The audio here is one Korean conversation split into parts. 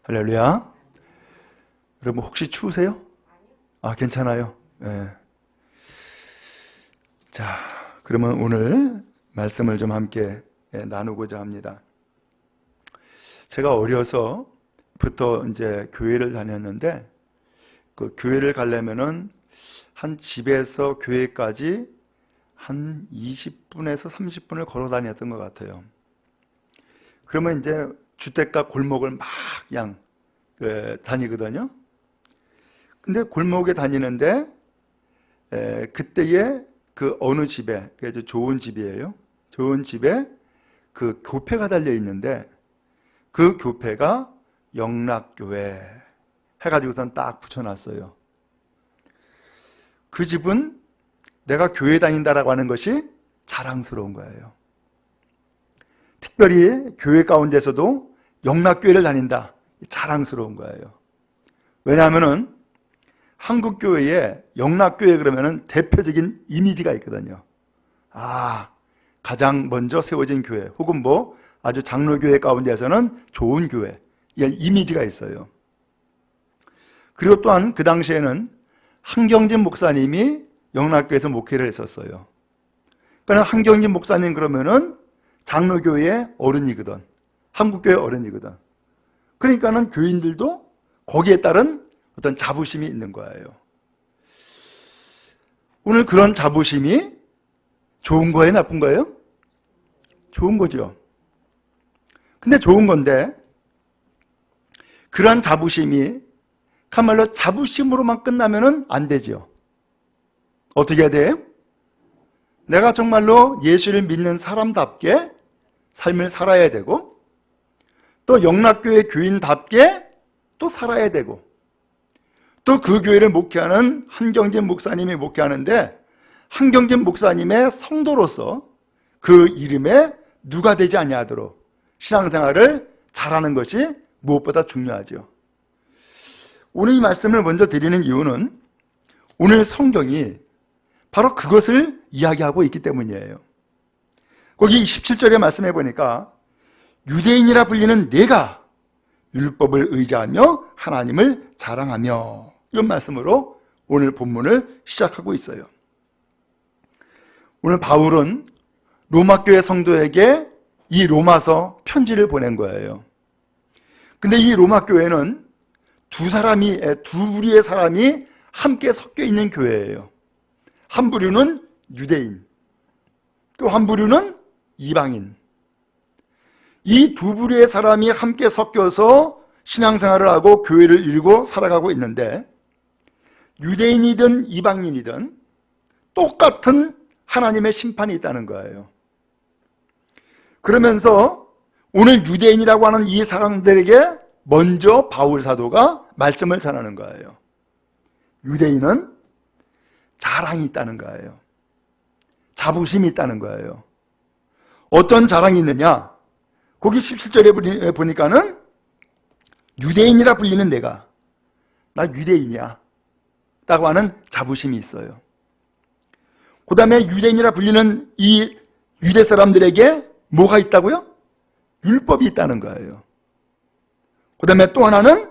할렐루야. 여러분 혹시 추우세요? 괜찮아요. 네. 자, 그러면 오늘 말씀을 좀 함께 나누고자 합니다. 제가 어려서부터 이제 교회를 다녔는데, 그 교회를 가려면은 한 집에서 교회까지 한 20분에서 30분을 걸어 다녔던 것 같아요. 그러면 이제 주택가 골목을 막 그냥 다니거든요. 근데 골목에 다니는데 그때에 그 어느 집에, 그게 좋은 집이에요. 좋은 집에 그 교패가 달려 있는데, 그 교패가 영락교회 해가지고선 딱 붙여놨어요. 그 집은 내가 교회 다닌다라고 하는 것이 자랑스러운 거예요. 특별히 교회 가운데서도 영락교회를 다닌다, 자랑스러운 거예요. 왜냐하면은 한국 교회에 영락교회 그러면은 대표적인 이미지가 있거든요. 가장 먼저 세워진 교회, 혹은 뭐 아주 장로교회 가운데서는 좋은 교회, 이런 이미지가 있어요. 그리고 또한 그 당시에는 한경진 목사님이 영락교회에서 목회를 했었어요. 그러니까 한경진 목사님 그러면은 장로교회의 어른이거든, 한국교회 어른이거든. 그러니까는 교인들도 거기에 따른 어떤 자부심이 있는 거예요. 오늘 그런 자부심이 좋은 거예요, 나쁜 거예요? 좋은 거죠. 근데 좋은 건데, 그런 자부심이 참말로 자부심으로만 끝나면은 안 되죠. 어떻게 해야 돼요? 내가 정말로 예수를 믿는 사람답게 삶을 살아야 되고, 또 영락교회 교인답게 또 살아야 되고, 또 그 교회를 목회하는 한경진 목사님이 목회하는데, 한경진 목사님의 성도로서 그 이름에 누가 되지 아니하도록 신앙생활을 잘하는 것이 무엇보다 중요하죠. 오늘 이 말씀을 먼저 드리는 이유는 오늘 성경이 바로 그것을 이야기하고 있기 때문이에요. 거기 17절에 말씀해 보니까 유대인이라 불리는 내가 율법을 의지하며 하나님을 자랑하며, 이런 말씀으로 오늘 본문을 시작하고 있어요. 오늘 바울은 로마교회 성도에게 이 로마서 편지를 보낸 거예요. 근데 이 로마교회는 두 부류의 사람이 함께 섞여 있는 교회예요. 한 부류는 유대인, 또 한 부류는 이방인. 이 두 부류의 사람이 함께 섞여서 신앙생활을 하고 교회를 이루고 살아가고 있는데, 유대인이든 이방인이든 똑같은 하나님의 심판이 있다는 거예요. 그러면서 오늘 유대인이라고 하는 이 사람들에게 먼저 바울 사도가 말씀을 전하는 거예요. 유대인은 자랑이 있다는 거예요. 자부심이 있다는 거예요. 어떤 자랑이 있느냐? 거기 17절에 보니까는 유대인이라 불리는 내가, 나 유대인이야 라고 하는 자부심이 있어요. 그 다음에 유대인이라 불리는 이 유대 사람들에게 뭐가 있다고요? 율법이 있다는 거예요. 그 다음에 또 하나는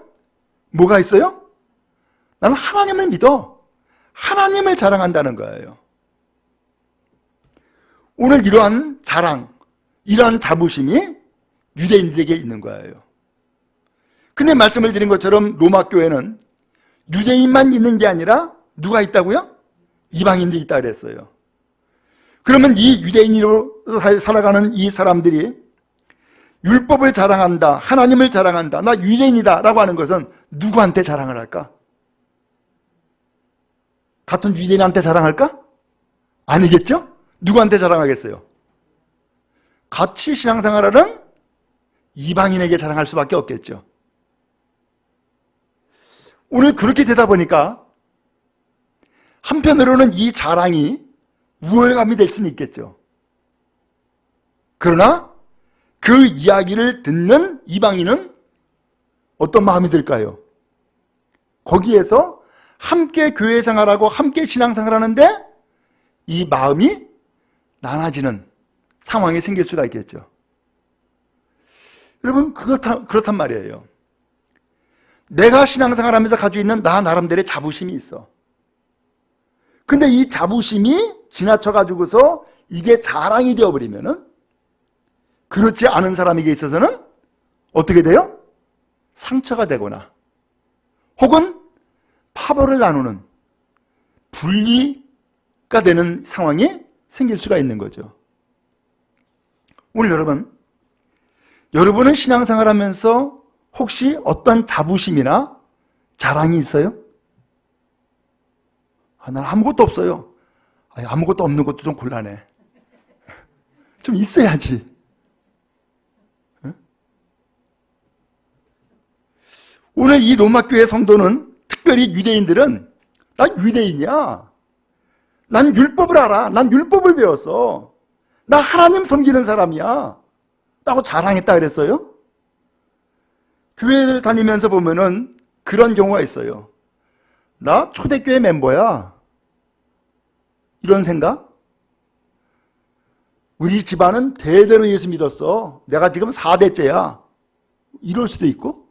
뭐가 있어요? 나는 하나님을 믿어, 하나님을 자랑한다는 거예요. 오늘 이러한 자랑, 이러한 자부심이 유대인들에게 있는 거예요. 근데 말씀을 드린 것처럼 로마 교회는 유대인만 있는 게 아니라 누가 있다고요? 이방인들이 있다 그랬어요. 그러면 이 유대인으로 살아가는 이 사람들이 율법을 자랑한다, 하나님을 자랑한다, 나 유대인이다 라고 하는 것은 누구한테 자랑을 할까? 같은 유대인한테 자랑할까? 아니겠죠? 누구한테 자랑하겠어요? 같이 신앙생활하는 이방인에게 자랑할 수밖에 없겠죠. 오늘 그렇게 되다 보니까 한편으로는 이 자랑이 우월감이 될 수는 있겠죠. 그러나 그 이야기를 듣는 이방인은 어떤 마음이 들까요? 거기에서 함께 교회 생활하고 함께 신앙생활 하는데 이 마음이 나눠지는 상황이 생길 수가 있겠죠. 여러분, 그렇단 말이에요. 내가 신앙생활 하면서 가지고 있는 나 나름대로의 자부심이 있어. 근데 이 자부심이 지나쳐가지고서 이게 자랑이 되어버리면은 그렇지 않은 사람에게 있어서는 어떻게 돼요? 상처가 되거나 혹은 파벌을 나누는 분리가 되는 상황이 생길 수가 있는 거죠. 오늘 여러분은 신앙생활 하면서 혹시 어떤 자부심이나 자랑이 있어요? 난 아무것도 없어요. 아무것도 없는 것도 좀 곤란해. 좀 있어야지. 오늘 이 로마교회 성도는, 특별히 유대인들은 난 유대인이야. 난 율법을 알아. 난 율법을 배웠어. 나 하나님 섬기는 사람이야. 라고 자랑했다 그랬어요. 교회를 다니면서 보면은 그런 경우가 있어요. 나 초대교회 멤버야. 이런 생각? 우리 집안은 대대로 예수 믿었어. 내가 지금 4대째야. 이럴 수도 있고,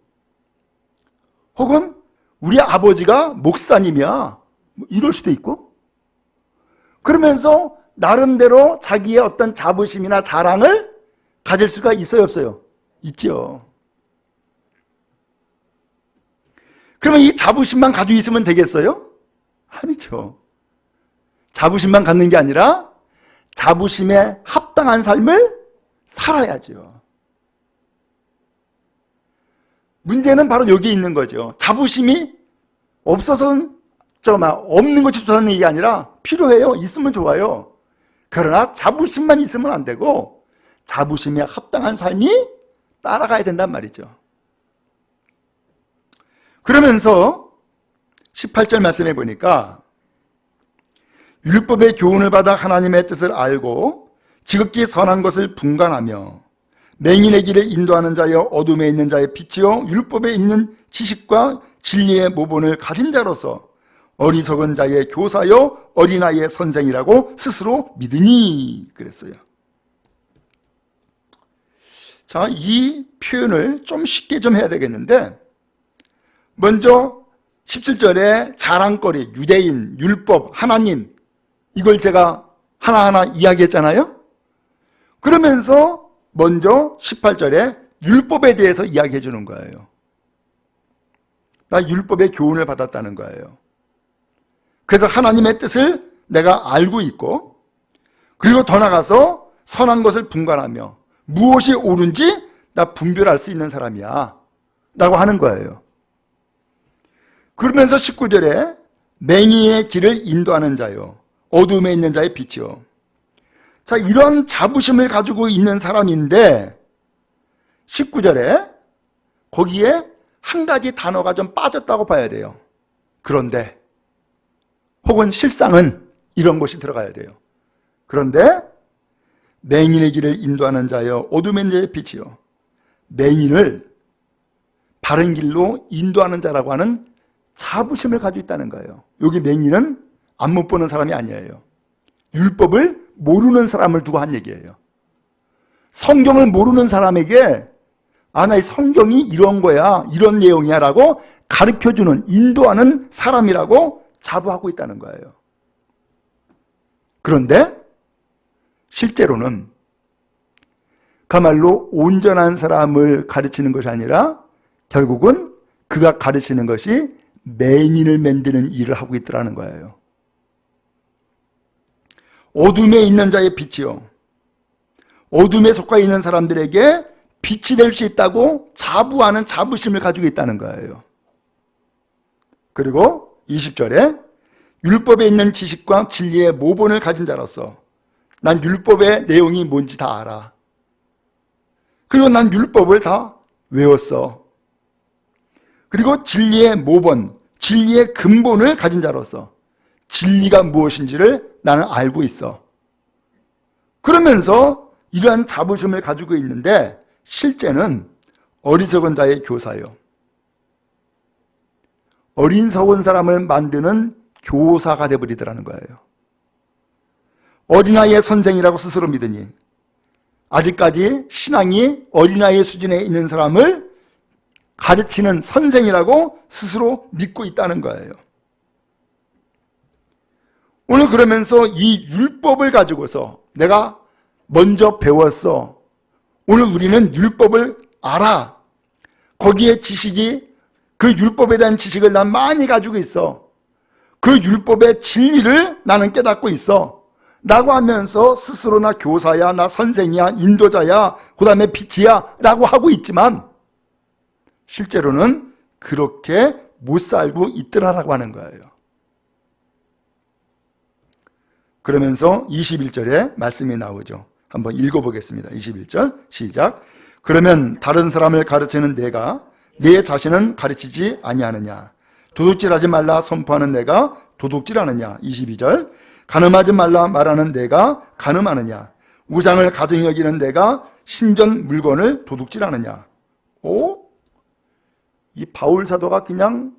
혹은 우리 아버지가 목사님이야. 이럴 수도 있고, 그러면서 나름대로 자기의 어떤 자부심이나 자랑을 가질 수가 있어요, 없어요? 있죠. 그러면 이 자부심만 가지고 있으면 되겠어요? 아니죠. 자부심만 갖는 게 아니라 자부심에 합당한 삶을 살아야죠. 문제는 바로 여기 있는 거죠. 자부심이 없어서는 없는 것이 좋다는 얘기가 아니라 필요해요. 있으면 좋아요. 그러나 자부심만 있으면 안 되고 자부심에 합당한 삶이 따라가야 된단 말이죠. 그러면서 18절 말씀해 보니까 율법의 교훈을 받아 하나님의 뜻을 알고 지극히 선한 것을 분간하며 맹인의 길을 인도하는 자여 어둠에 있는 자의 빛이요 율법에 있는 지식과 진리의 모본을 가진 자로서 어리석은 자의 교사요 어린아이의 선생이라고 스스로 믿으니 그랬어요. 자, 이 표현을 좀 쉽게 좀 해야 되겠는데, 먼저 17절에 자랑거리, 유대인, 율법, 하나님, 이걸 제가 하나하나 이야기했잖아요. 그러면서 먼저 18절에 율법에 대해서 이야기해 주는 거예요. 나 율법의 교훈을 받았다는 거예요. 그래서 하나님의 뜻을 내가 알고 있고, 그리고 더 나가서 선한 것을 분간하며 무엇이 옳은지 나 분별할 수 있는 사람이야 라고 하는 거예요. 그러면서 19절에 맹인의 길을 인도하는 자요 어둠에 있는 자의 빛이요. 자, 이런 자부심을 가지고 있는 사람인데 19절에 거기에 한 가지 단어가 좀 빠졌다고 봐야 돼요. 그런데 혹은 실상은 이런 것이 들어가야 돼요. 그런데 맹인의 길을 인도하는 자여 어둠에 있는 자의 빛이요. 맹인을 바른 길로 인도하는 자라고 하는 자부심을 가지고 있다는 거예요. 여기 맹인은 안못 보는 사람이 아니에요. 율법을 모르는 사람을 두고 한 얘기예요. 성경을 모르는 사람에게 나 이 성경이 이런 거야, 이런 내용이야 라고 가르쳐주는, 인도하는 사람이라고 자부하고 있다는 거예요. 그런데 실제로는 그야말로 온전한 사람을 가르치는 것이 아니라 결국은 그가 가르치는 것이 맹인을 만드는 일을 하고 있더라는 거예요. 어둠에 있는 자의 빛이요. 어둠에 속해 있는 사람들에게 빛이 될 수 있다고 자부하는 자부심을 가지고 있다는 거예요. 그리고 20절에 율법에 있는 지식과 진리의 모본을 가진 자로서 난 율법의 내용이 뭔지 다 알아. 그리고 난 율법을 다 외웠어. 그리고 진리의 모본, 진리의 근본을 가진 자로서 진리가 무엇인지를 나는 알고 있어. 그러면서 이러한 자부심을 가지고 있는데 실제는 어리석은 자의 교사요. 어린서운 사람을 만드는 교사가 되어버리더라는 거예요. 어린아이의 선생이라고 스스로 믿으니 아직까지 신앙이 어린아이의 수준에 있는 사람을 가르치는 선생이라고 스스로 믿고 있다는 거예요. 오늘 그러면서 이 율법을 가지고서 내가 먼저 배웠어. 오늘 우리는 율법을 알아. 거기에 지식이, 그 율법에 대한 지식을 난 많이 가지고 있어. 그 율법의 진리를 나는 깨닫고 있어. 라고 하면서 스스로 나 교사야, 나 선생이야, 인도자야, 그 다음에 빛이야 라고 하고 있지만 실제로는 그렇게 못 살고 있더라라고 하는 거예요. 그러면서 21절에 말씀이 나오죠. 한번 읽어보겠습니다. 21절 시작. 그러면 다른 사람을 가르치는 내가 내 자신은 가르치지 아니하느냐? 도둑질하지 말라 선포하는 내가 도둑질하느냐? 22절. 간음하지 말라 말하는 내가 간음하느냐? 우상을 가증히 여기는 내가 신전 물건을 도둑질하느냐? 오? 이 바울 사도가 그냥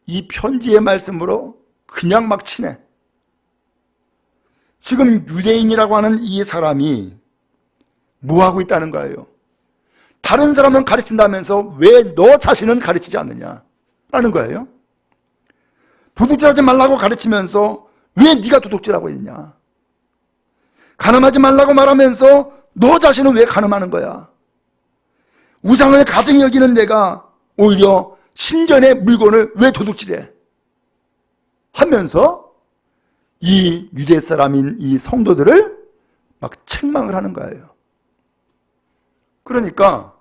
이 편지의 말씀으로 그냥 막 치네. 지금 유대인이라고 하는 이 사람이 뭐 하고 있다는 거예요? 다른 사람은 가르친다면서 왜 너 자신은 가르치지 않느냐? 라는 거예요. 도둑질하지 말라고 가르치면서 왜 네가 도둑질하고 있냐? 간음하지 말라고 말하면서 너 자신은 왜 간음하는 거야? 우상을 가증히 여기는 내가 오히려 신전의 물건을 왜 도둑질해? 하면서 이 유대 사람인 이 성도들을 막 책망을 하는 거예요. 그러니까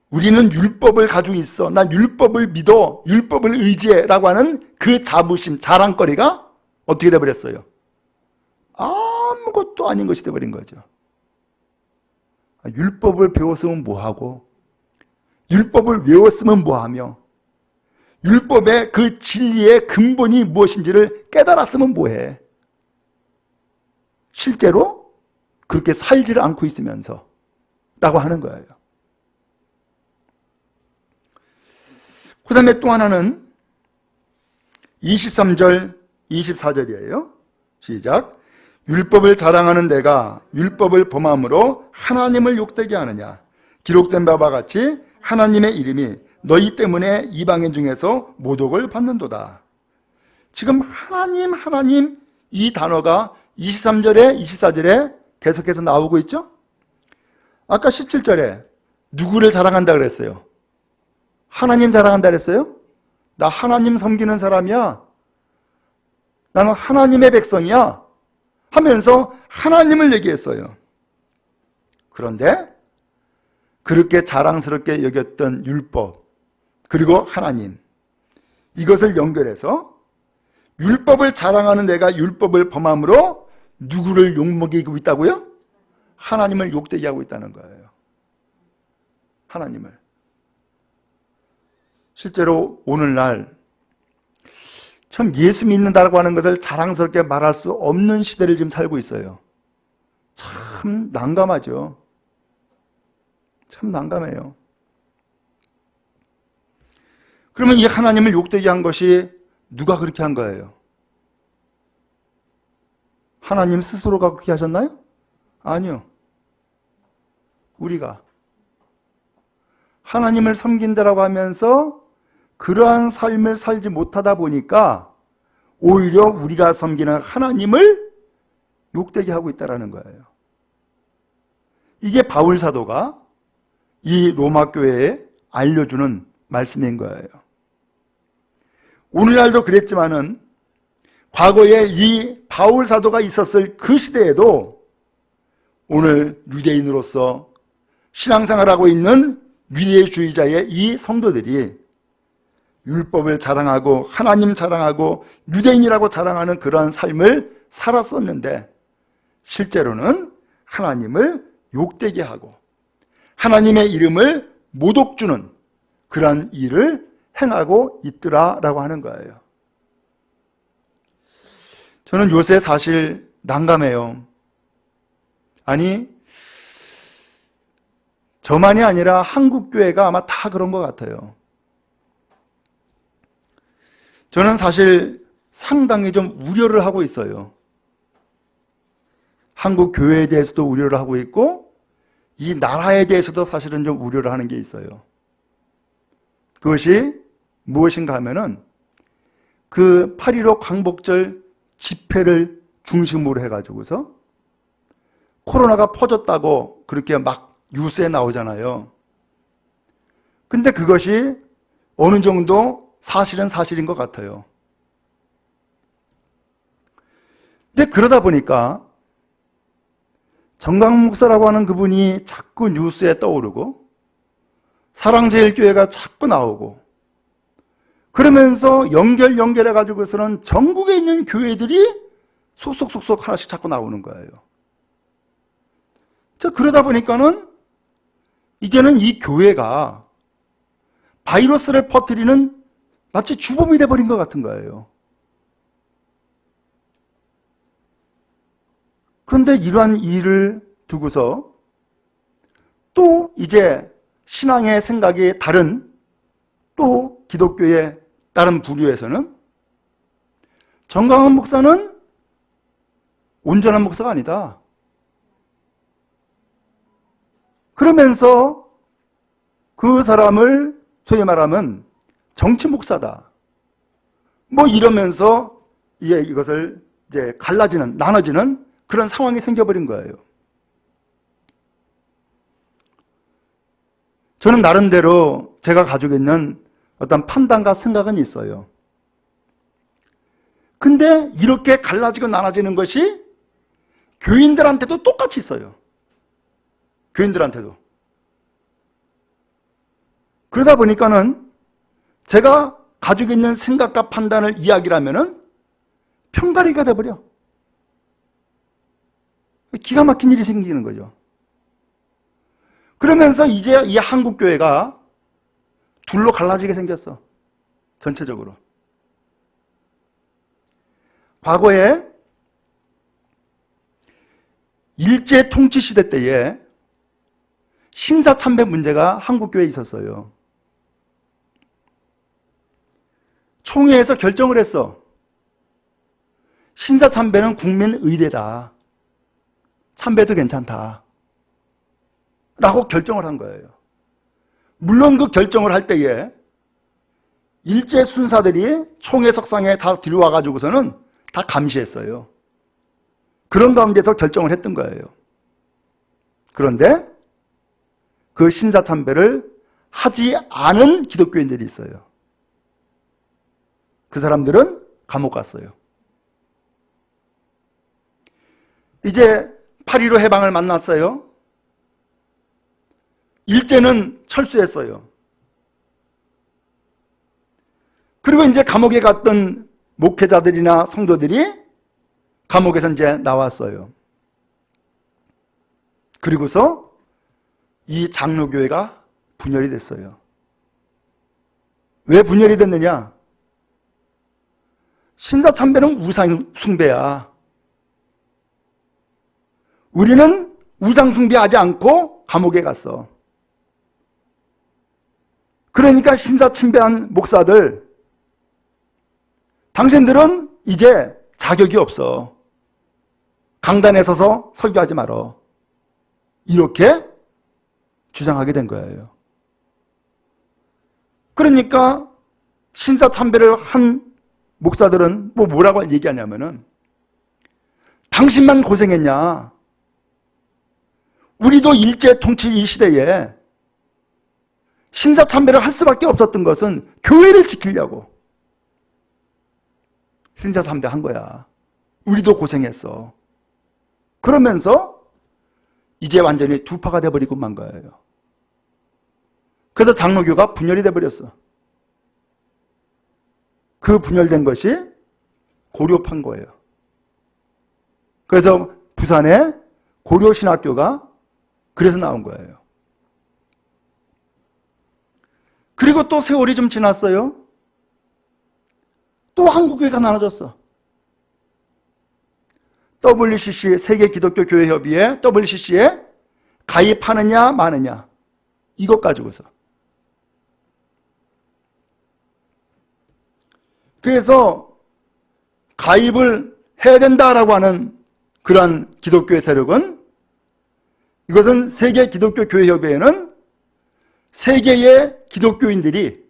우리는 율법을 가지고 있어. 난 율법을 믿어. 율법을 의지해. 라고 하는 그 자부심, 자랑거리가 어떻게 돼버렸어요? 아무것도 아닌 것이 돼버린 거죠. 율법을 배웠으면 뭐하고, 율법을 외웠으면 뭐하며, 율법의 그 진리의 근본이 무엇인지를 깨달았으면 뭐해. 실제로 그렇게 살지를 않고 있으면서 라고 하는 거예요. 그 다음에 또 하나는 23절, 24절이에요. 시작. 율법을 자랑하는 내가 율법을 범함으로 하나님을 욕되게 하느냐? 기록된 바와 같이 하나님의 이름이 너희 때문에 이방인 중에서 모독을 받는도다. 지금 하나님, 하나님 이 단어가 23절에 24절에 계속해서 나오고 있죠? 아까 17절에 누구를 자랑한다 그랬어요? 하나님 자랑한다 그랬어요? 나 하나님 섬기는 사람이야. 나는 하나님의 백성이야. 하면서 하나님을 얘기했어요. 그런데 그렇게 자랑스럽게 여겼던 율법 그리고 하나님, 이것을 연결해서 율법을 자랑하는 내가 율법을 범함으로 누구를 욕먹이고 있다고요? 하나님을 욕되게 하고 있다는 거예요. 하나님을. 실제로 오늘날 참 예수 믿는다고 하는 것을 자랑스럽게 말할 수 없는 시대를 지금 살고 있어요. 참 난감하죠. 참 난감해요. 그러면 이 하나님을 욕되게 한 것이 누가 그렇게 한 거예요? 하나님 스스로가 그렇게 하셨나요? 아니요. 우리가 하나님을 섬긴다라고 하면서 그러한 삶을 살지 못하다 보니까 오히려 우리가 섬기는 하나님을 욕되게 하고 있다는 거예요. 이게 바울 사도가 이 로마 교회에 알려주는 말씀인 거예요. 오늘날도 그랬지만은 과거에 이 바울 사도가 있었을 그 시대에도 오늘 유대인으로서 신앙생활하고 있는 유대주의자의 이 성도들이 율법을 자랑하고 하나님 자랑하고 유대인이라고 자랑하는 그러한 삶을 살았었는데 실제로는 하나님을 욕되게 하고 하나님의 이름을 모독주는 그러한 일을 행하고 있더라라고 하는 거예요. 저는 요새 사실 난감해요. 아니, 저만이 아니라 한국 교회가 아마 다 그런 것 같아요. 저는 사실 상당히 좀 우려를 하고 있어요. 한국 교회에 대해서도 우려를 하고 있고 이 나라에 대해서도 사실은 좀 우려를 하는 게 있어요. 그것이 무엇인가 하면은 그 8.15 광복절 집회를 중심으로 해가지고서 코로나가 퍼졌다고 그렇게 막 뉴스에 나오잖아요. 근데 그것이 어느 정도 사실은 사실인 것 같아요. 근데 그러다 보니까 정강 목사라고 하는 그분이 자꾸 뉴스에 떠오르고 사랑제일교회가 자꾸 나오고 그러면서 연결해가지고서는 전국에 있는 교회들이 속속속속 하나씩 자꾸 나오는 거예요. 자, 그러다 보니까는 이제는 이 교회가 바이러스를 퍼뜨리는 마치 주범이 돼버린 것 같은 거예요. 그런데 이러한 일을 두고서 또 이제 신앙의 생각이 다른 또 기독교의 다른 부류에서는 정강원 목사는 온전한 목사가 아니다. 그러면서 그 사람을 소위 말하면 정치 목사다. 뭐 이러면서 이것을 이제 갈라지는, 나눠지는 그런 상황이 생겨버린 거예요. 저는 나름대로 제가 가지고 있는 어떤 판단과 생각은 있어요. 근데 이렇게 갈라지고 나눠지는 것이 교인들한테도 똑같이 있어요. 교인들한테도. 그러다 보니까는 제가 가지고 있는 생각과 판단을 이야기하면은 편가르기가 돼버려. 기가 막힌 일이 생기는 거죠. 그러면서 이제 이 한국교회가 둘로 갈라지게 생겼어. 전체적으로. 과거에 일제 통치 시대 때에 신사참배 문제가 한국교회에 있었어요. 총회에서 결정을 했어. 신사참배는 국민 의례다. 참배도 괜찮다. 라고 결정을 한 거예요. 물론 그 결정을 할 때에 일제 순사들이 총회 석상에 다 들어와가지고서는 다 감시했어요. 그런 가운데서 결정을 했던 거예요. 그런데 그 신사참배를 하지 않은 기독교인들이 있어요. 그 사람들은 감옥 갔어요. 이제 8.15 해방을 만났어요. 일제는 철수했어요. 그리고 이제 감옥에 갔던 목회자들이나 성도들이 감옥에서 이제 나왔어요. 그리고서 이 장로교회가 분열이 됐어요. 왜 분열이 됐느냐? 신사참배는 우상숭배야. 우리는 우상숭배하지 않고 감옥에 갔어. 그러니까 신사참배한 목사들, 당신들은 이제 자격이 없어. 강단에 서서 설교하지 말어. 이렇게 주장하게 된 거예요. 그러니까 신사참배를 한 목사들은 뭐라고 얘기하냐면은 당신만 고생했냐. 우리도 일제 통치 시대에 신사참배를 할 수밖에 없었던 것은 교회를 지키려고 신사참배 한 거야. 우리도 고생했어. 그러면서 이제 완전히 두 파가 돼버리고 만 거예요. 그래서 장로교가 분열이 돼버렸어. 그 분열된 것이 고려판 거예요. 그래서 부산에 고려신학교가 그래서 나온 거예요. 그리고 또 세월이 좀 지났어요. 또 한국교회가 나눠졌어. WCC, 세계기독교교회협의회 WCC에 가입하느냐 마느냐 이것 가지고서. 그래서 가입을 해야 된다라고 하는 그러한 기독교의 세력은, 이것은 세계 기독교 교회 협의회는 세계의 기독교인들이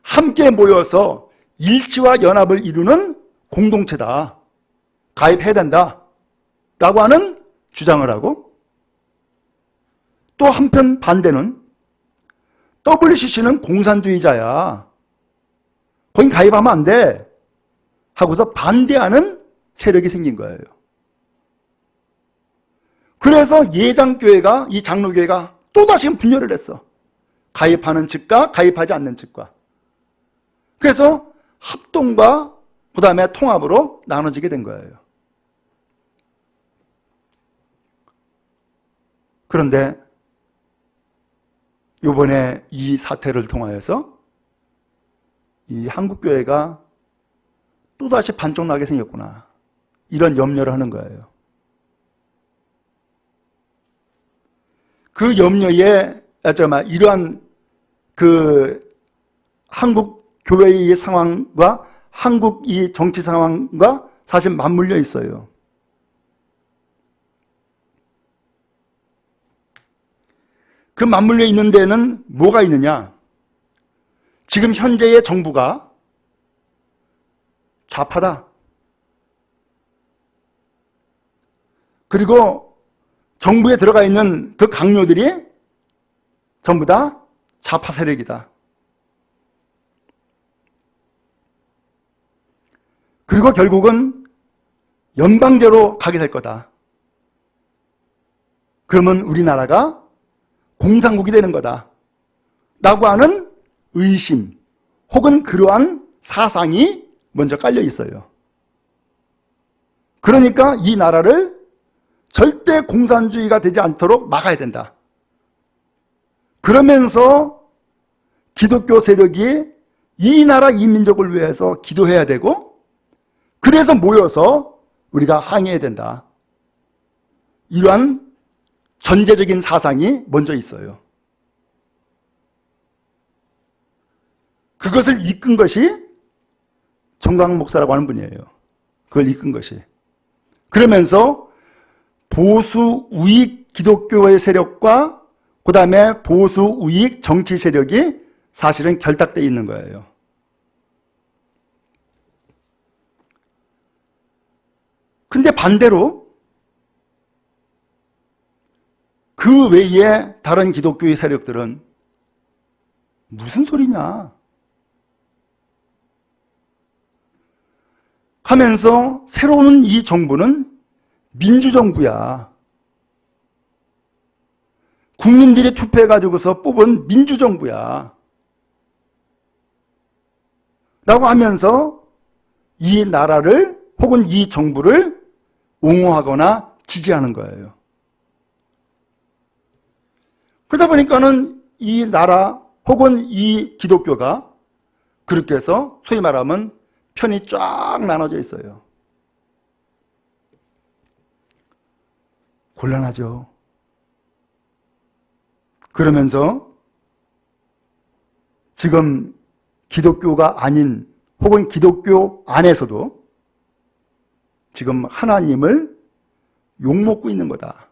함께 모여서 일치와 연합을 이루는 공동체다. 가입해야 된다. 라고 하는 주장을 하고, 또 한편 반대는 WCC는 공산주의자야. 거긴 가입하면 안 돼. 하고서 반대하는 세력이 생긴 거예요. 그래서 예장교회가, 이 장로교회가 또다시 분열을 했어. 가입하는 측과 가입하지 않는 측과. 그래서 합동과 그 다음에 통합으로 나눠지게 된 거예요. 그런데 이번에 이 사태를 통하여서 이 한국교회가 또다시 반쪽 나게 생겼구나, 이런 염려를 하는 거예요. 그 염려에 이러한 그 한국 교회의 상황과 한국 이 정치 상황과 사실 맞물려 있어요. 그 맞물려 있는 데는 뭐가 있느냐? 지금 현재의 정부가 좌파다. 그리고 정부에 들어가 있는 그 강요들이 전부 다 좌파 세력이다. 그리고 결국은 연방제로 가게 될 거다. 그러면 우리나라가 공산국이 되는 거다. 라고 하는 의심 혹은 그러한 사상이 먼저 깔려 있어요. 그러니까 이 나라를 절대 공산주의가 되지 않도록 막아야 된다. 그러면서 기독교 세력이 이 나라 이 민족을 위해서 기도해야 되고, 그래서 모여서 우리가 항의해야 된다. 이러한 전제적인 사상이 먼저 있어요. 그것을 이끈 것이 정광 목사라고 하는 분이에요. 그걸 이끈 것이. 그러면서 보수 우익 기독교의 세력과 그 다음에 보수 우익 정치 세력이 사실은 결탁되어 있는 거예요. 근데 반대로 그 외에 다른 기독교의 세력들은 무슨 소리냐 하면서 새로운 이 정부는 민주정부야. 국민들이 투표해가지고서 뽑은 민주정부야. 라고 하면서 이 나라를 혹은 이 정부를 옹호하거나 지지하는 거예요. 그러다 보니까는 이 나라 혹은 이 기독교가 그렇게 해서 소위 말하면 편이 쫙 나눠져 있어요. 곤란하죠. 그러면서 지금 기독교가 아닌 혹은 기독교 안에서도 지금 하나님을 욕먹고 있는 거다.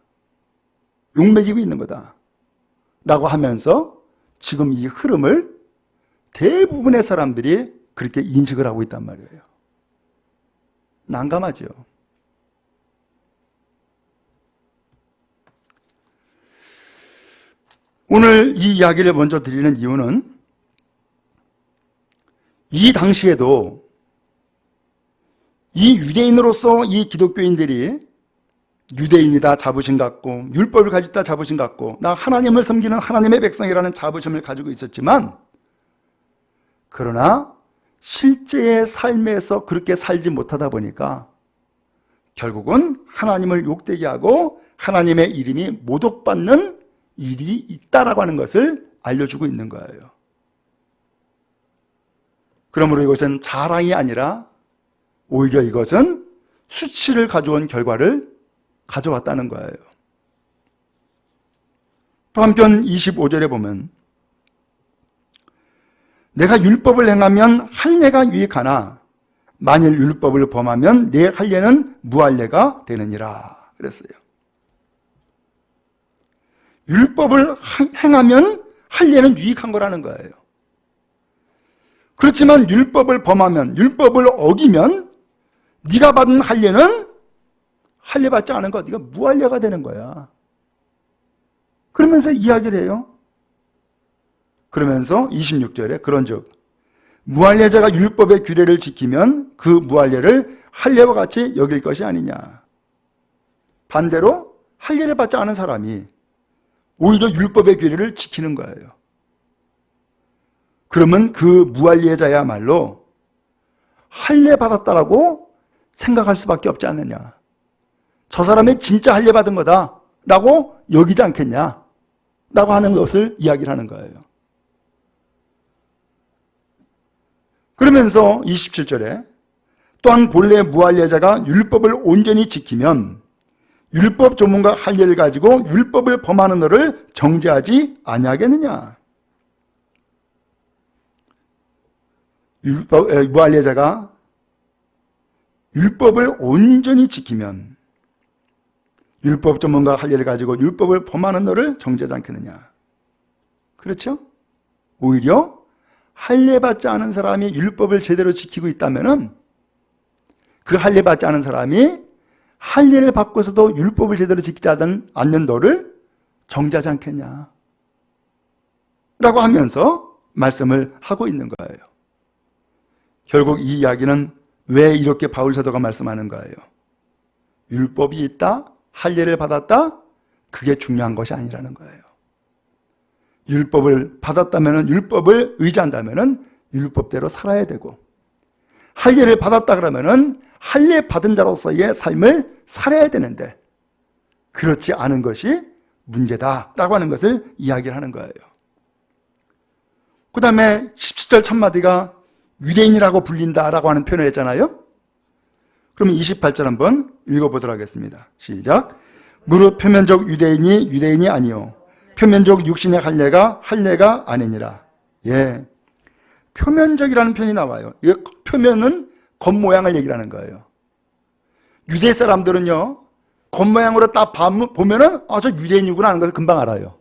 욕먹이고 있는 거다. 라고 하면서 지금 이 흐름을 대부분의 사람들이 그렇게 인식을 하고 있단 말이에요. 난감하죠. 오늘 이 이야기를 먼저 드리는 이유는 이 당시에도 이 유대인으로서 이 기독교인들이 유대인이다 자부심 갖고 율법을 가지다 자부심 갖고 나 하나님을 섬기는 하나님의 백성이라는 자부심을 가지고 있었지만, 그러나 실제의 삶에서 그렇게 살지 못하다 보니까 결국은 하나님을 욕되게 하고 하나님의 이름이 모독받는 일이 있다라고 하는 것을 알려주고 있는 거예요. 그러므로 이것은 자랑이 아니라 오히려 이것은 수치를 가져온 결과를 가져왔다는 거예요. 또 한편 25절에 보면 내가 율법을 행하면 할례가 유익하나 만일 율법을 범하면 내 할례는 무할례가 되느니라 그랬어요. 율법을 행하면 할례는 유익한 거라는 거예요. 그렇지만 율법을 범하면, 율법을 어기면 네가 받은 할례는 할례 받지 않은 것, 네가 무할례가 되는 거야. 그러면서 이야기를 해요. 그러면서 26절에 그런즉 무할례자가 율법의 규례를 지키면 그 무할례를 할례와 같이 여길 것이 아니냐. 반대로 할례를 받지 않은 사람이 오히려 율법의 규례를 지키는 거예요. 그러면 그 무할례자야말로 할례 받았다라고 생각할 수밖에 없지 않느냐. 저 사람이 진짜 할례 받은 거다 라고 여기지 않겠냐 라고 하는 것을 이야기를 하는 거예요. 그러면서 27절에 또한 본래 무할례자가 율법을 온전히 지키면 율법 조문과 할례를 가지고 율법을 범하는 너를 정죄하지 아니하겠느냐. 무할례자가 율법을 온전히 지키면 율법 조문과 할례를 가지고 율법을 범하는 너를 정죄하지 않겠느냐. 그렇죠? 오히려 할례 받지 않은 사람이 율법을 제대로 지키고 있다면 그 할례 받지 않은 사람이 할례를 받고서도 율법을 제대로 지키지 않는 너를 정죄하지 않겠냐 라고 하면서 말씀을 하고 있는 거예요. 결국 이 이야기는 왜 이렇게 바울 사도가 말씀하는 거예요? 율법이 있다, 할례를 받았다, 그게 중요한 것이 아니라는 거예요. 율법을 받았다면, 율법을 의지한다면 율법대로 살아야 되고, 할례를 받았다 그러면 할례 받은 자로서의 삶을 살아야 되는데 그렇지 않은 것이 문제다라고 하는 것을 이야기를 하는 거예요. 그 다음에 17절 첫마디가 유대인이라고 불린다라고 하는 표현을 했잖아요. 그러면 28절 한번 읽어보도록 하겠습니다. 시작. 무릇 표면적 유대인이 아니요 표면적 육신의 할례가 아니니라. 예, 표면적이라는 표현이 나와요. 이 표면은 겉모양을 얘기하는 거예요. 유대 사람들은요, 겉모양으로 딱 보면은 저 유대인이구나 하는 것을 금방 알아요.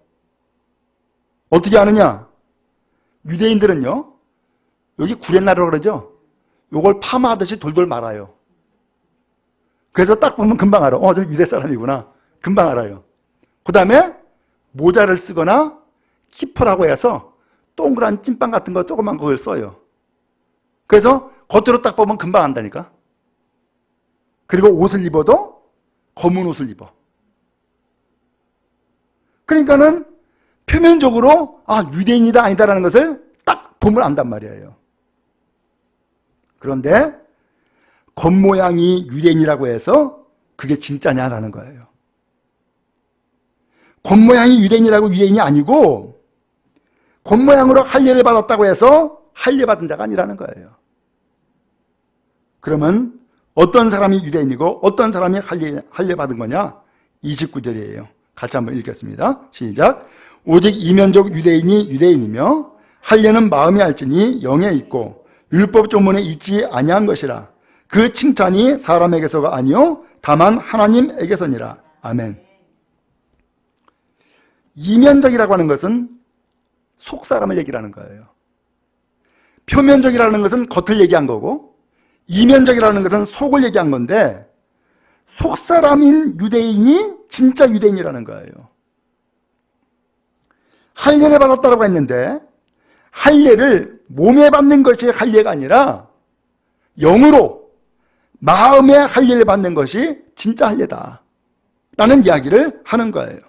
어떻게 아느냐? 유대인들은요, 여기 구렛나루라고 그러죠? 요걸 파마하듯이 돌돌 말아요. 그래서 딱 보면 금방 알아. 저 유대 사람이구나. 금방 알아요. 그 다음에 모자를 쓰거나 키퍼라고 해서 동그란 찐빵 같은 거 조그만 그걸 써요. 그래서 겉으로 딱 보면 금방 안다니까. 그리고 옷을 입어도 검은 옷을 입어. 그러니까는 표면적으로 유대인이다 아니다라는 것을 딱 보면 안단 말이에요. 그런데 겉모양이 유대인이라고 해서 그게 진짜냐라는 거예요. 겉모양이 유대인이 아니고 겉모양으로 할례를 받았다고 해서 할례 받은 자가 아니라는 거예요. 그러면 어떤 사람이 유대인이고 어떤 사람이 할례 받은 거냐? 29절이에요. 같이 한번 읽겠습니다. 시작. 오직 이면적 유대인이 유대인이며 할례는 마음에 알지니 영에 있고 율법 조문에 있지 아니한 것이라. 그 칭찬이 사람에게서가 아니요 다만 하나님에게서니라. 아멘. 이면적이라고 하는 것은 속사람을 얘기하는 거예요. 표면적이라는 것은 겉을 얘기한 거고 이면적이라는 것은 속을 얘기한 건데 속사람인 유대인이 진짜 유대인이라는 거예요. 할례를 받았다고 했는데 할례를 몸에 받는 것이 할례가 아니라 영으로 마음에 할례를 받는 것이 진짜 할례다 라는 이야기를 하는 거예요.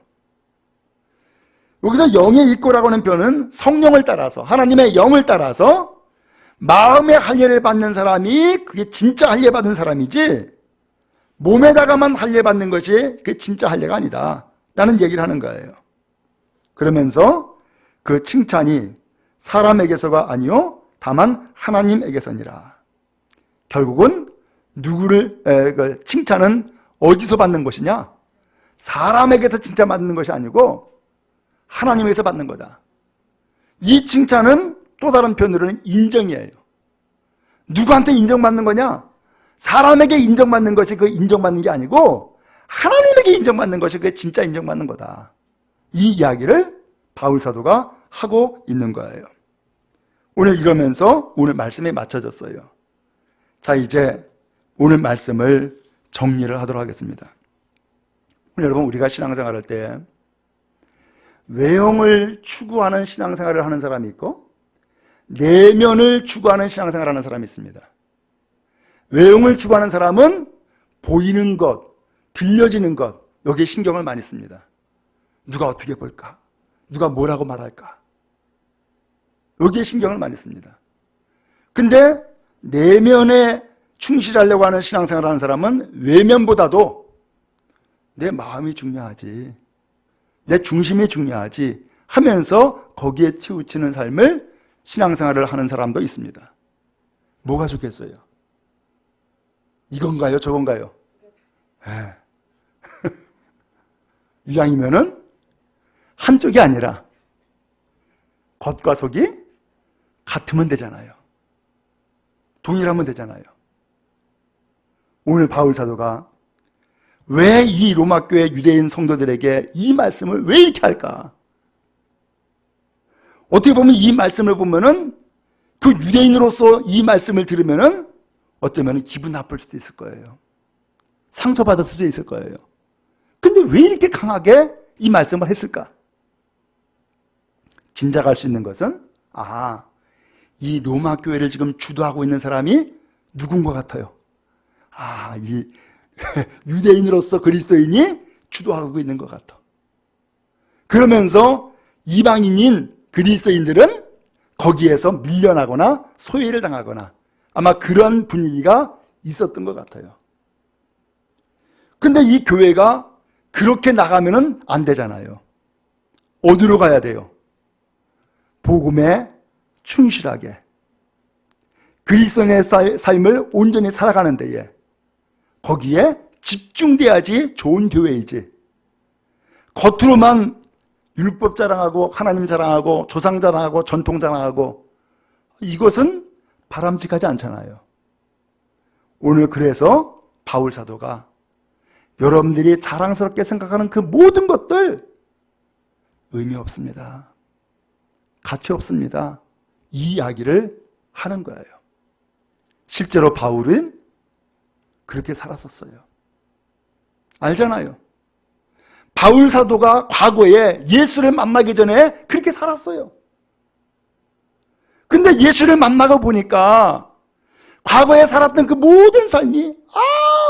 여기서 영의 있고라고 하는 표현은 성령을 따라서 하나님의 영을 따라서 마음의 할례를 받는 사람이 그게 진짜 할례 받은 사람이지 몸에다가만 할례 받는 것이 그게 진짜 할례가 아니다 라는 얘기를 하는 거예요. 그러면서 그 칭찬이 사람에게서가 아니요 다만 하나님에게서니라. 결국은 누구를 칭찬은 어디서 받는 것이냐? 사람에게서 진짜 받는 것이 아니고 하나님에게서 받는 거다. 이 칭찬은 또 다른 표현으로는 인정이에요. 누구한테 인정받는 거냐? 사람에게 인정받는 것이 그 인정받는 게 아니고 하나님에게 인정받는 것이 그 진짜 인정받는 거다. 이 이야기를 바울 사도가 하고 있는 거예요. 오늘 이러면서 오늘 말씀에 맞춰졌어요. 자, 이제 오늘 말씀을 정리를 하도록 하겠습니다. 오늘 여러분, 우리가 신앙생활할 때 외형을 추구하는 신앙생활을 하는 사람이 있고 내면을 추구하는 신앙생활을 하는 사람이 있습니다. 외형을 추구하는 사람은 보이는 것, 들려지는 것, 여기에 신경을 많이 씁니다. 누가 어떻게 볼까? 누가 뭐라고 말할까? 여기에 신경을 많이 씁니다. 근데 내면에 충실하려고 하는 신앙생활을 하는 사람은 외면보다도 내 마음이 중요하지, 내 중심이 중요하지 하면서 거기에 치우치는 삶을 신앙생활을 하는 사람도 있습니다. 뭐가 좋겠어요? 이건가요? 저건가요? 이왕이면은 한쪽이 아니라 겉과 속이 같으면 되잖아요. 동일하면 되잖아요. 오늘 바울 사도가 왜 이 로마 교회 유대인 성도들에게 이 말씀을 왜 이렇게 할까? 어떻게 보면 이 말씀을 보면은 그 유대인으로서 이 말씀을 들으면은 어쩌면 기분 나쁠 수도 있을 거예요. 상처받을 수도 있을 거예요. 근데 왜 이렇게 강하게 이 말씀을 했을까? 짐작할 수 있는 것은 이 로마 교회를 지금 주도하고 있는 사람이 누군 것 같아요? 이 유대인으로서 그리스도인이 주도하고 있는 것 같아. 그러면서 이방인인 그리스도인들은 거기에서 밀려나거나 소외를 당하거나 아마 그런 분위기가 있었던 것 같아요. 근데 이 교회가 그렇게 나가면은 안 되잖아요. 어디로 가야 돼요? 복음에 충실하게 그리스도인의 삶을 온전히 살아가는 데에 거기에 집중돼야지 좋은 교회이지. 겉으로만 율법 자랑하고 하나님 자랑하고 조상 자랑하고 전통 자랑하고 이것은 바람직하지 않잖아요. 오늘 그래서 바울 사도가 여러분들이 자랑스럽게 생각하는 그 모든 것들 의미 없습니다. 가치 없습니다. 이 이야기를 하는 거예요. 실제로 바울은 그렇게 살았었어요. 알잖아요. 바울 사도가 과거에 예수를 만나기 전에 그렇게 살았어요. 근데 예수를 만나고 보니까 과거에 살았던 그 모든 삶이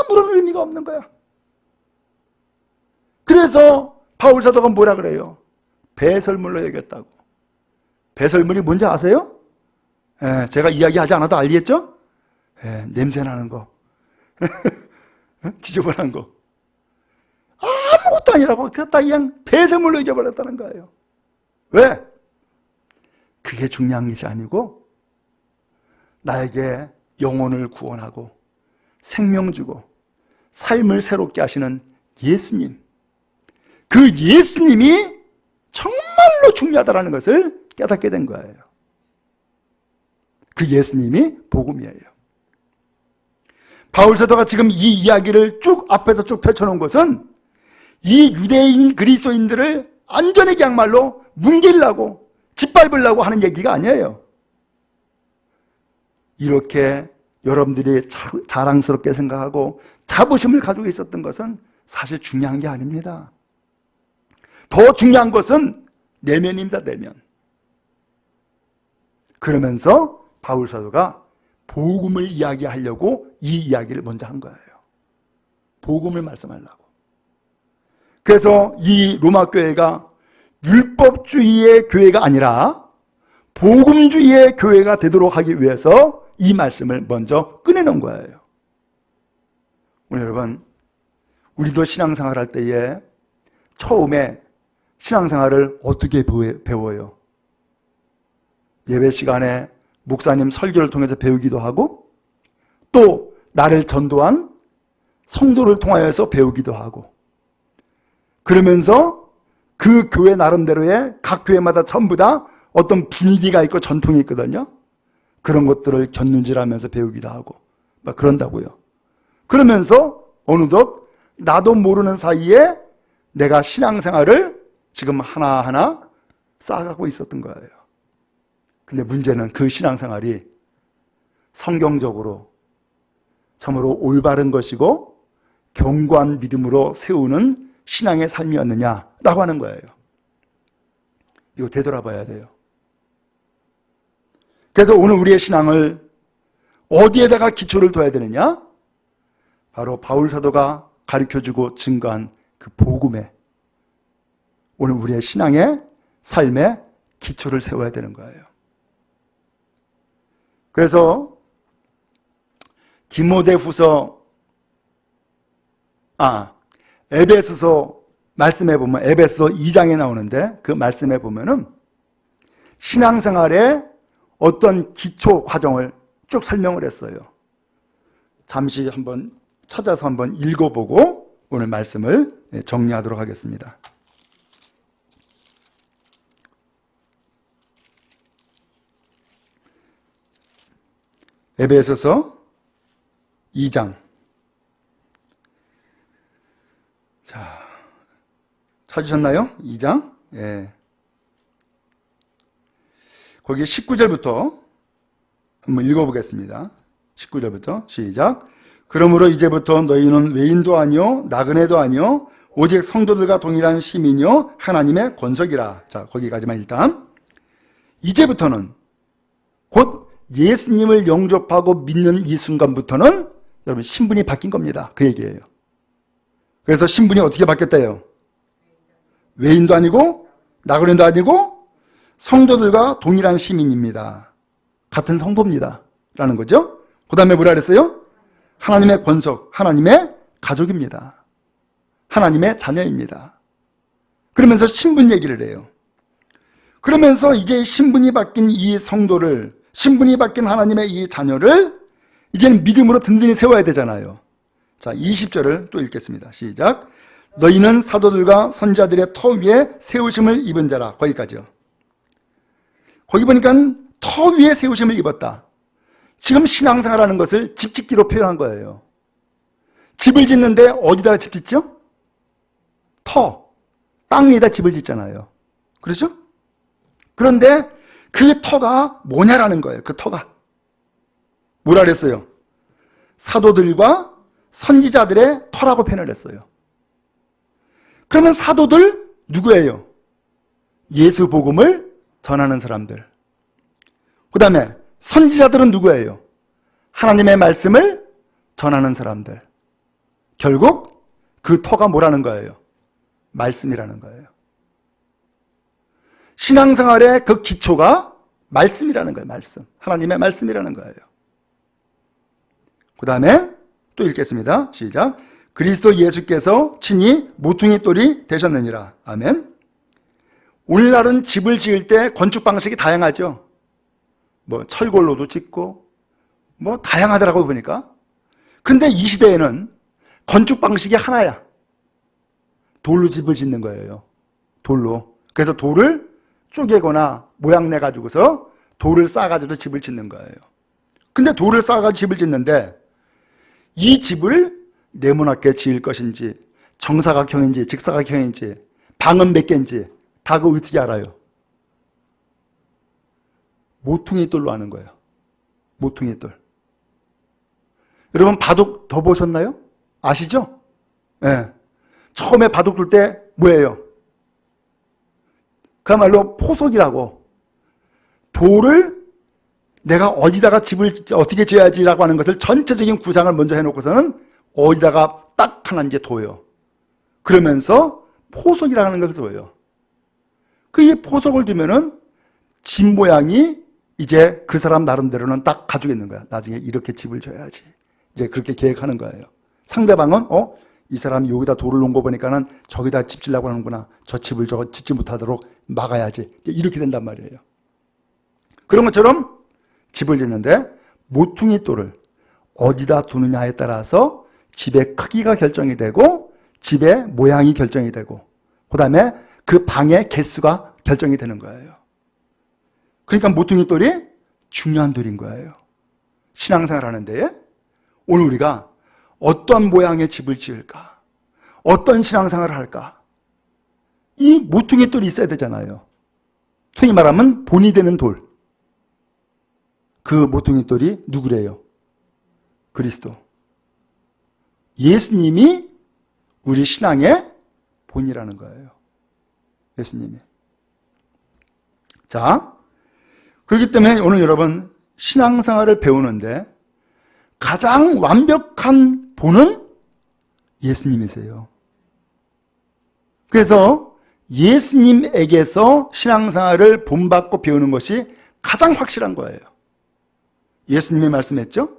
아무런 의미가 없는 거야. 그래서 바울 사도가 뭐라 그래요? 배설물로 여겼다고. 배설물이 뭔지 아세요? 제가 이야기하지 않아도 알겠죠? 냄새나는 거. 지저분한 거. 아무것도 아니라고 그렇다 그냥 배설물로 여겨버렸다는 거예요. 왜? 그게 중요한 것이 아니고 나에게 영혼을 구원하고 생명 주고 삶을 새롭게 하시는 예수님, 그 예수님이 정말로 중요하다는 것을 깨닫게 된 거예요. 그 예수님이 복음이에요. 바울 사도가 지금 이 이야기를 쭉 앞에서 쭉 펼쳐놓은 것은 이 유대인 그리스도인들을 안전하게 양말로 뭉개려고 짓밟으려고 하는 얘기가 아니에요. 이렇게 여러분들이 자랑스럽게 생각하고 자부심을 가지고 있었던 것은 사실 중요한 게 아닙니다. 더 중요한 것은 내면입니다. 내면. 그러면서 바울 사도가 복음을 이야기하려고 이 이야기를 먼저 한 거예요. 복음을 말씀하려고. 그래서 이 로마 교회가 율법주의의 교회가 아니라 복음주의의 교회가 되도록 하기 위해서 이 말씀을 먼저 꺼내놓은 거예요. 오늘 여러분, 우리도 신앙생활 할 때에 처음에 신앙생활을 어떻게 배워요? 예배 시간에 목사님 설교를 통해서 배우기도 하고 또 나를 전도한 성도를 통하여서 배우기도 하고 그러면서 그 교회 나름대로의 각 교회마다 전부 다 어떤 분위기가 있고 전통이 있거든요. 그런 것들을 곁눈질하면서 배우기도 하고 막 그런다고요. 그러면서 어느덧 나도 모르는 사이에 내가 신앙생활을 지금 하나하나 쌓아가고 있었던 거예요. 근데 문제는 그 신앙생활이 성경적으로 참으로 올바른 것이고 견고한 믿음으로 세우는 신앙의 삶이었느냐라고 하는 거예요. 이거 되돌아봐야 돼요. 그래서 오늘 우리의 신앙을 어디에다가 기초를 둬야 되느냐? 바로 바울 사도가 가르쳐주고 증거한 그 복음에 오늘 우리의 신앙의 삶의 기초를 세워야 되는 거예요. 그래서 에베소서 말씀해 보면 에베소 2장에 나오는데 그 말씀해 보면은 신앙생활의 어떤 기초 과정을 쭉 설명을 했어요. 잠시 한번 찾아서 한번 읽어보고 오늘 말씀을 정리하도록 하겠습니다. 에베소서 2장. 자, 찾으셨나요? 2장? 예. 거기 19절부터 한번 읽어보겠습니다. 19절부터 시작. 그러므로 이제부터 너희는 외인도 아니요 나그네도 아니요 오직 성도들과 동일한 시민이요 하나님의 권속이라. 자, 거기까지만 일단. 이제부터는 곧 예수님을 영접하고 믿는 이 순간부터는 여러분 신분이 바뀐 겁니다. 그 얘기예요. 그래서 신분이 어떻게 바뀌었대요? 외인도 아니고 나그네도 아니고 성도들과 동일한 시민입니다. 같은 성도입니다. 라는 거죠. 그 다음에 뭐라 그랬어요? 하나님의 권속, 하나님의 가족입니다. 하나님의 자녀입니다. 그러면서 신분 얘기를 해요. 그러면서 이제 신분이 바뀐 이 성도를, 신분이 바뀐 하나님의 이 자녀를 이제는 믿음으로 든든히 세워야 되잖아요. 자, 20절을 또 읽겠습니다. 시작. 너희는 사도들과 선지자들의 터 위에 세우심을 입은 자라. 거기까지요. 거기 보니까 터 위에 세우심을 입었다. 지금 신앙생활하는 것을 집 짓기로 표현한 거예요. 집을 짓는데 어디다가 집 짓죠? 터, 땅 위에다 집을 짓잖아요. 그렇죠? 그런데 그 터가 뭐냐라는 거예요. 그 터가 뭐라 그랬어요? 사도들과 선지자들의 터라고 표현을 했어요. 그러면 사도들 누구예요? 예수 복음을 전하는 사람들. 그 다음에 선지자들은 누구예요? 하나님의 말씀을 전하는 사람들. 결국 그 터가 뭐라는 거예요? 말씀이라는 거예요. 신앙생활의 그 기초가 말씀이라는 거예요. 말씀. 하나님의 말씀이라는 거예요. 그 다음에 또 읽겠습니다. 시작. 그리스도 예수께서 친히 모퉁이 돌이 되셨느니라. 아멘. 오늘날은 집을 지을 때 건축 방식이 다양하죠. 뭐 철골로도 짓고 뭐 다양하더라고요 보니까. 근데 이 시대에는 건축 방식이 하나야. 돌로 집을 짓는 거예요. 돌로. 그래서 돌을 쪼개거나 모양 내가지고서 돌을 쌓아가지고 집을 짓는 거예요. 근데 돌을 쌓아가지고 집을 짓는데 이 집을 네모나게 지을 것인지 정사각형인지 직사각형인지 방은 몇 개인지 다 그거 어떻게 알아요? 모퉁이 돌로 하는 거예요. 모퉁이 돌. 여러분 바둑 더 보셨나요? 아시죠? 네. 처음에 바둑 둘 때 뭐예요? 그야말로 포석이라고 돌을 내가 어디다가 집을 어떻게 지어야지라고 하는 것을 전체적인 구상을 먼저 해놓고서는 어디다가 딱 하나 이제 둬요. 그러면서 포석이라는 것을 둬요. 그 포석을 두면은 집 모양이 이제 그 사람 나름대로는 딱 가지고 있는 거야. 나중에 이렇게 집을 져야지. 이제 그렇게 계획하는 거예요. 상대방은 이 사람이 여기다 돌을 놓은 거 보니까는 저기다 집 지려고 하는구나. 저 집을 저거 짓지 못하도록 막아야지. 이렇게 된단 말이에요. 그런 것처럼 집을 짓는데 모퉁이 돌을 어디다 두느냐에 따라서 집의 크기가 결정이 되고 집의 모양이 결정이 되고 그 다음에 그 방의 개수가 결정이 되는 거예요. 그러니까 모퉁이 돌이 중요한 돌인 거예요. 신앙생활 하는데 오늘 우리가 어떤 모양의 집을 지을까? 어떤 신앙생활을 할까? 이 모퉁이 돌이 있어야 되잖아요. 소위 말하면 본이 되는 돌. 그 모퉁이 돌이 누구래요? 그리스도. 예수님이 우리 신앙의 본이라는 거예요. 예수님이. 자, 그렇기 때문에 오늘 여러분 신앙생활을 배우는데 가장 완벽한 본은 예수님이세요. 그래서 예수님에게서 신앙생활을 본받고 배우는 것이 가장 확실한 거예요. 예수님이 말씀했죠?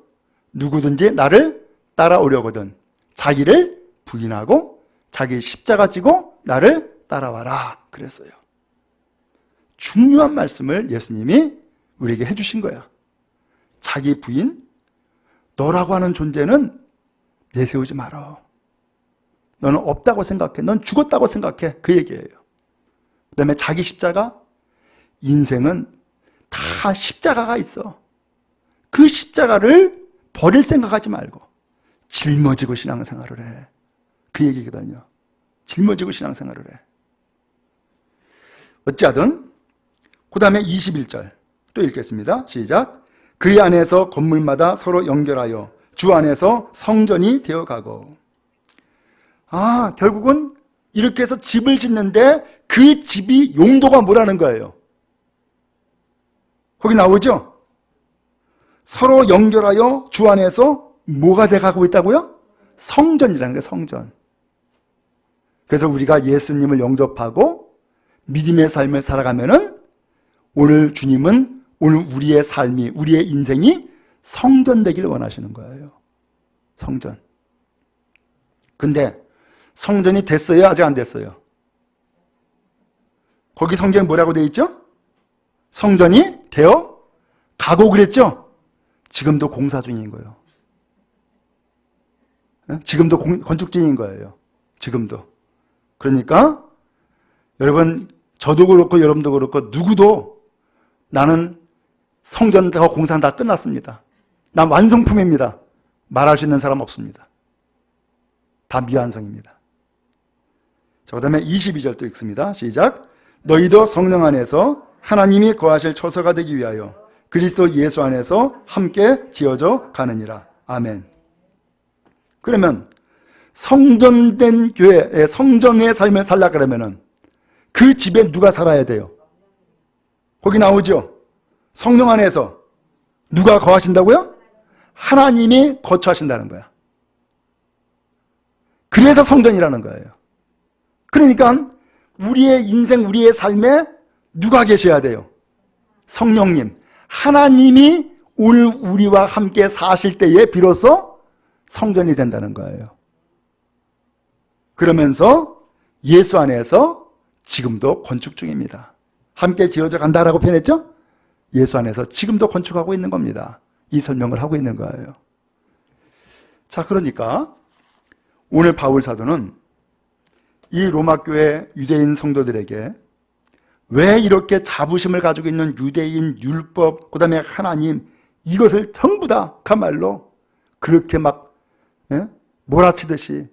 누구든지 나를 따라오려거든 자기를 부인하고 자기 십자가 지고 나를 따라와라 그랬어요. 중요한 말씀을 예수님이 우리에게 해주신 거야. 자기 부인, 너라고 하는 존재는 내세우지 말아. 너는 없다고 생각해. 넌 죽었다고 생각해. 그 얘기예요. 그 다음에 자기 십자가, 인생은 다 십자가가 있어. 그 십자가를 버릴 생각하지 말고 짊어지고 신앙생활을 해. 그 얘기거든요. 짊어지고 신앙생활을 해. 어찌하든 그 다음에 21절 또 읽겠습니다. 시작. 그의 안에서 건물마다 서로 연결하여 주 안에서 성전이 되어가고. 결국은 이렇게 해서 집을 짓는데 그 집이 용도가 뭐라는 거예요? 거기 나오죠? 서로 연결하여 주 안에서 뭐가 돼가고 있다고요? 성전이라는 거예요. 성전. 그래서 우리가 예수님을 영접하고 믿음의 삶을 살아가면은 오늘 주님은 오늘 우리의 삶이, 우리의 인생이 성전 되기를 원하시는 거예요. 성전. 근데 성전이 됐어요? 아직 안 됐어요? 거기 성경에 뭐라고 되어 있죠? 성전이 되어 가고 그랬죠? 지금도 공사 중인 거예요. 지금도 건축 중인 거예요. 지금도. 그러니까 여러분, 저도 그렇고 여러분도 그렇고 누구도 나는 성전과 공사는 다 끝났습니다. 난 완성품입니다. 말할 수 있는 사람 없습니다. 다 미완성입니다. 자, 그 다음에 22절 또 읽습니다. 시작. 너희도 성령 안에서 하나님이 거하실 처소가 되기 위하여 그리스도 예수 안에서 함께 지어져 가느니라. 아멘. 그러면 성전된 교회, 성전의 삶을 살라 그러면은 그 집에 누가 살아야 돼요? 거기 나오죠? 성령 안에서 누가 거하신다고요? 하나님이 거처하신다는 거야. 그래서 성전이라는 거예요. 그러니까 우리의 인생, 우리의 삶에 누가 계셔야 돼요? 성령님. 하나님이 오늘 우리와 함께 사실 때에 비로소 성전이 된다는 거예요. 그러면서 예수 안에서 지금도 건축 중입니다. 함께 지어져 간다라고 표현했죠? 예수 안에서 지금도 건축하고 있는 겁니다. 이 설명을 하고 있는 거예요. 자, 그러니까 오늘 바울 사도는 이 로마 교회 유대인 성도들에게 왜 이렇게 자부심을 가지고 있는 유대인 율법, 그 다음에 하나님, 이것을 전부 다 가말로 그렇게 막 몰아치듯이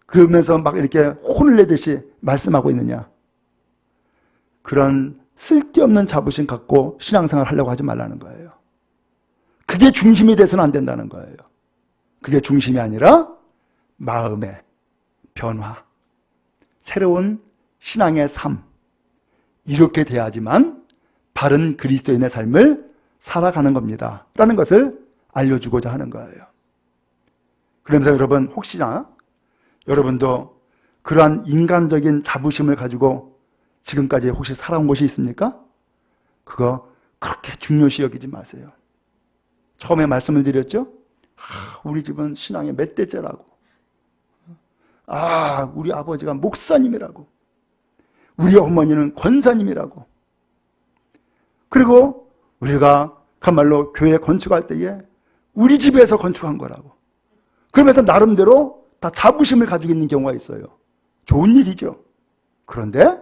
그러면서 막 이렇게 혼을 내듯이 말씀하고 있느냐. 그런 쓸데없는 자부심 갖고 신앙생활 하려고 하지 말라는 거예요. 그게 중심이 돼서는 안 된다는 거예요. 그게 중심이 아니라 마음의 변화, 새로운 신앙의 삶, 이렇게 돼야지만 바른 그리스도인의 삶을 살아가는 겁니다 라는 것을 알려주고자 하는 거예요. 그러면서 여러분, 혹시나 여러분도 그러한 인간적인 자부심을 가지고 지금까지 혹시 살아온 것이 있습니까? 그거 그렇게 중요시 여기지 마세요. 처음에 말씀을 드렸죠? 우리 집은 신앙의 몇 대째라고. 우리 아버지가 목사님이라고. 우리 어머니는 권사님이라고. 그리고 우리가 그야말로 교회 건축할 때에 우리 집에서 건축한 거라고. 그러면서 나름대로 다 자부심을 가지고 있는 경우가 있어요. 좋은 일이죠. 그런데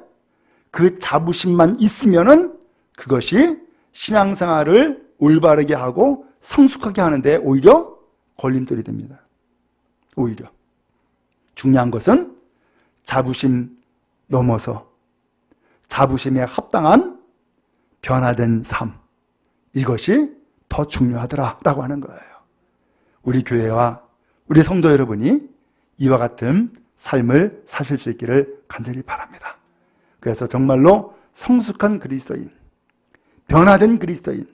그 자부심만 있으면은 그것이 신앙생활을 올바르게 하고 성숙하게 하는데 오히려 걸림돌이 됩니다. 오히려. 중요한 것은 자부심 넘어서 자부심에 합당한 변화된 삶, 이것이 더 중요하더라라고 하는 거예요. 우리 교회와 우리 성도 여러분이 이와 같은 삶을 사실 수 있기를 간절히 바랍니다. 그래서 정말로 성숙한 그리스도인, 변화된 그리스도인,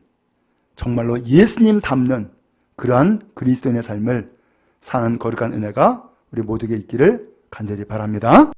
정말로 예수님 닮는 그러한 그리스도인의 삶을 사는 거룩한 은혜가 우리 모두에게 있기를 간절히 바랍니다.